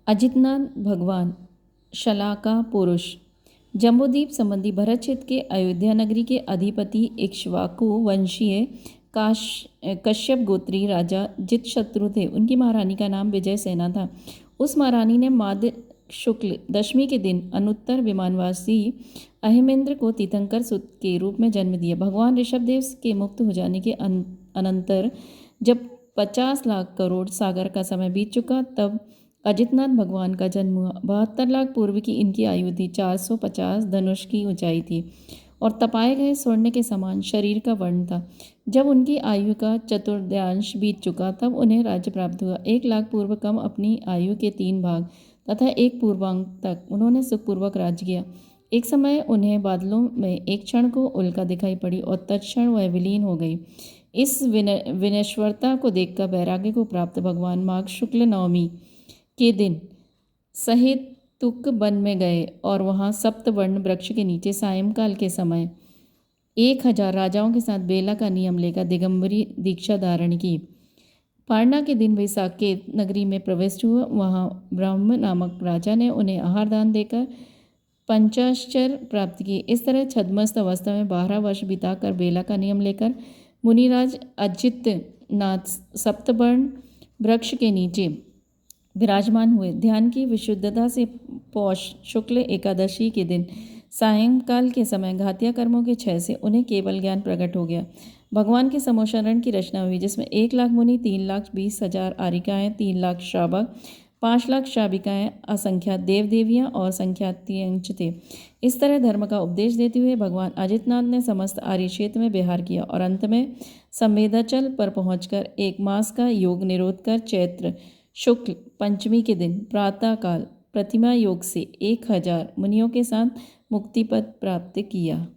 अजितनाथ भगवान शलाका पुरुष जम्बूद्वीप संबंधी भरत क्षेत्र के अयोध्या नगरी के अधिपति इक्ष्वाकु वंशीय कश्यप गोत्री राजा जितशत्रु थे। उनकी महारानी का नाम विजय सेना था। उस महारानी ने माघ शुक्ल दशमी के दिन अनुत्तर विमानवासी अहिमेंद्र को तीर्थंकर सुत के रूप में जन्म दिया। भगवान ऋषभदेव के मुक्त हो जाने के अनंतर जब 50 लाख करोड़ सागर का समय बीत चुका, तब अजितनाथ भगवान का जन्म हुआ। 72 लाख पूर्व की इनकी आयु थी। 450 धनुष की ऊंचाई थी और तपाए गए स्वर्ण के समान शरीर का वर्ण था। जब उनकी आयु का चतुर्थांश बीत चुका, तब उन्हें राज्य प्राप्त हुआ। 1 लाख पूर्व कम अपनी आयु के 3 भाग तथा एक पूर्वांग तक उन्होंने सुखपूर्वक राज्य किया। एक समय उन्हें बादलों में एक क्षण को उल्का दिखाई पड़ी और तत्क्षण वह विलीन हो गई। इस विनश्वरता को देखकर वैराग्य को प्राप्त भगवान माघ शुक्ल नवमी के दिन सहेतुक वन में गए और वहाँ सप्तवर्ण वृक्ष के नीचे सायंकाल के समय 1000 राजाओं के साथ बेला का नियम लेकर दिगंबरी दीक्षा धारण की। पारणा के दिन वे साकेत नगरी में प्रविष्ट हुए। वहाँ ब्रह्म नामक राजा ने उन्हें आहार दान देकर पंचाश्चर्य प्राप्त किए। इस तरह छद्मस्त अवस्था में 12 वर्ष बिताकर बेला का नियम लेकर मुनिराज अजितनाथ सप्तवर्ण वृक्ष के नीचे विराजमान हुए। ध्यान की विशुद्धता से पौष शुक्ल एकादशी के दिन सायंकाल के समय घातिया कर्मों के क्षय से उन्हें केवल ज्ञान प्रकट हो गया। भगवान के समोशरण की रचना हुई, जिसमें 1 लाख मुनि, 3,20,000 आरिकाएँ, 3 लाख श्रावक, 5 लाख श्राविकाएँ, असंख्यात देव देवियाँ और संख्यात्यंश थे। इस तरह धर्म का उपदेश देते हुए भगवान अजितनाथ ने समस्त आर्य क्षेत्र में विहार किया और अंत में संवेदाचल पर पहुंचकर 1 मास का योग निरोध कर चैत्र शुक्ल पंचमी के दिन प्रातःकाल प्रतिमा योग से 1000 मुनियों के साथ मुक्तिपद प्राप्त किया।